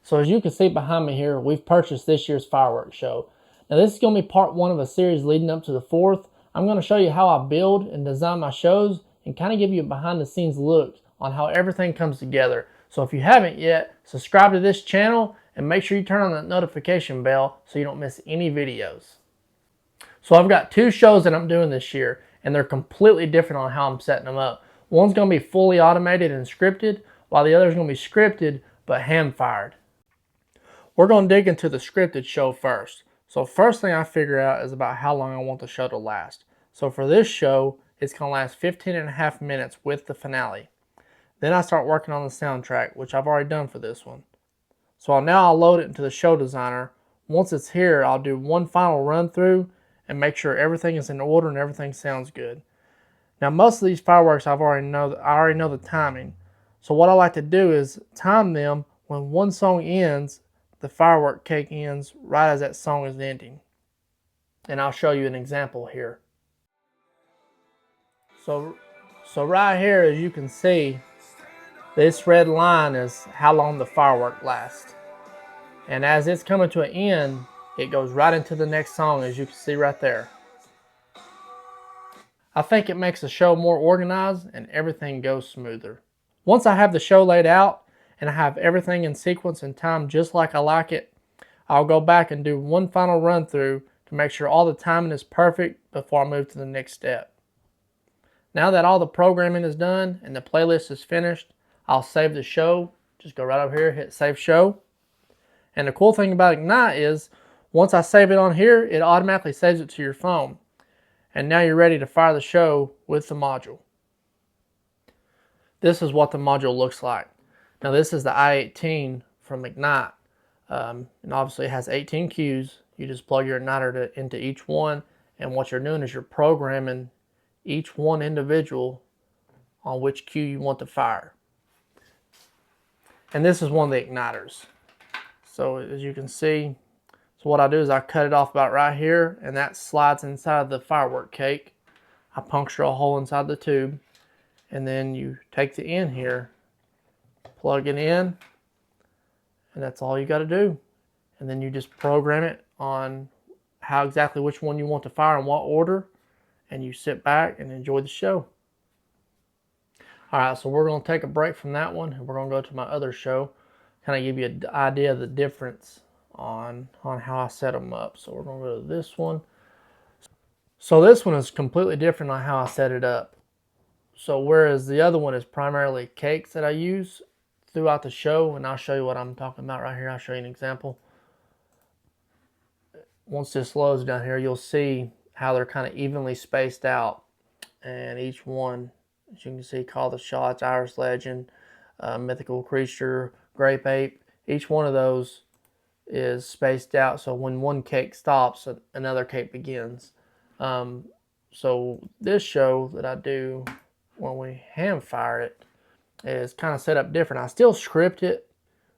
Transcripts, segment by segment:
So as you can see behind me here, we've purchased this year's fireworks show. Now this is going to be part 1 of a series leading up to the 4th. I'm going to show you how I build and design my shows and kind of give you a behind the scenes look on how everything comes together. So if you haven't yet, subscribe to this channel and make sure you turn on that notification bell so you don't miss any videos. So I've got 2 shows that I'm doing this year, and they're completely different on how I'm setting them up. One's going to be fully automated and scripted, while the other is going to be scripted but hand-fired. We're going to dig into the scripted show first. So first thing I figure out is about how long I want the show to last. So for this show, it's going to last 15.5 minutes with the finale. Then I start working on the soundtrack, which I've already done for this one. So now I'll load it into the show designer. Once it's here, I'll do one final run through and make sure everything is in order and everything sounds good. Now most of these fireworks I already know the timing. So what I like to do is time them when one song ends, the firework cake ends right as that song is ending. And I'll show you an example here. So right here, as you can see, this red line is how long the firework lasts. And as it's coming to an end, it goes right into the next song, as you can see right there. I think it makes the show more organized and everything goes smoother. Once I have the show laid out and I have everything in sequence and time just like I like it, I'll go back and do one final run through to make sure all the timing is perfect before I move to the next step. Now that all the programming is done and the playlist is finished, I'll save the show. Just go right over here, hit Save Show. And the cool thing about Ignite is, once I save it on here, it automatically saves it to your phone. And now you're ready to fire the show with the module. This is what the module looks like. Now this is the i18 from Ignite. And obviously it has 18 cues. You just plug your igniter into each one. And what you're doing is you're programming each one individual on which cue you want to fire. And this is one of the igniters. So as you can see, so what I do is I cut it off about right here, and that slides inside the firework cake. I puncture a hole inside the tube, and then you take the end here, plug it in, and that's all you got to do. And then you just program it on how exactly which one you want to fire in what order, and you sit back and enjoy the show. Alright, so we're going to take a break from that one, and we're going to go to my other show, kind of give you an idea of the difference on how I set them up. So we're going to go to this one. So this one is completely different on how I set it up. So whereas the other one is primarily cakes that I use throughout the show, and I'll show you what I'm talking about right here. I'll show you an example. Once this loads down here, you'll see how they're kind of evenly spaced out, and each one, as you can see, Call the Shots, Irish Legend, Mythical Creature, Grape Ape, each one of those is spaced out, so when one cake stops, another cake begins. So this show that I do when we hand fire it is kind of set up different. I still script it,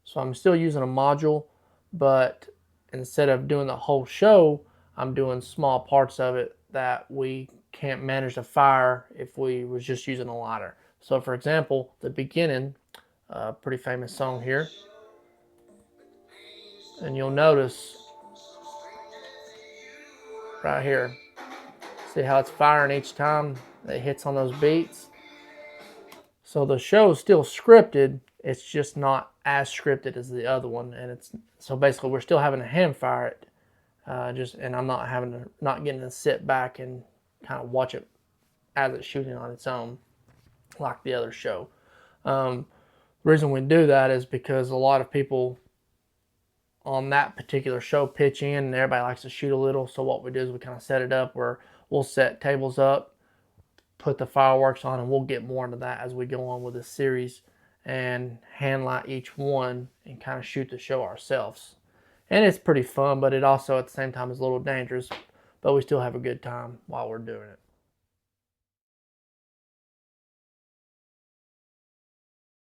so I'm still using a module, but instead of doing the whole show, I'm doing small parts of it that we can't manage to fire if we was just using a lighter. So for example, the beginning, pretty famous song here, and you'll notice right here, see how it's firing each time it hits on those beats. So the show is still scripted, it's just not as scripted as the other one, and it's so basically we're still having to hand fire it, and I'm not getting to sit back and kind of watch it as it's shooting on its own like the other show. The reason we do that is because a lot of people on that particular show pitch in, and everybody likes to shoot a little. So what we do is we kind of set it up where we'll set tables up, put the fireworks on, and we'll get more into that as we go on with this series, and hand light each one and kind of shoot the show ourselves. And it's pretty fun, but it also at the same time is a little dangerous, but we still have a good time while we're doing it.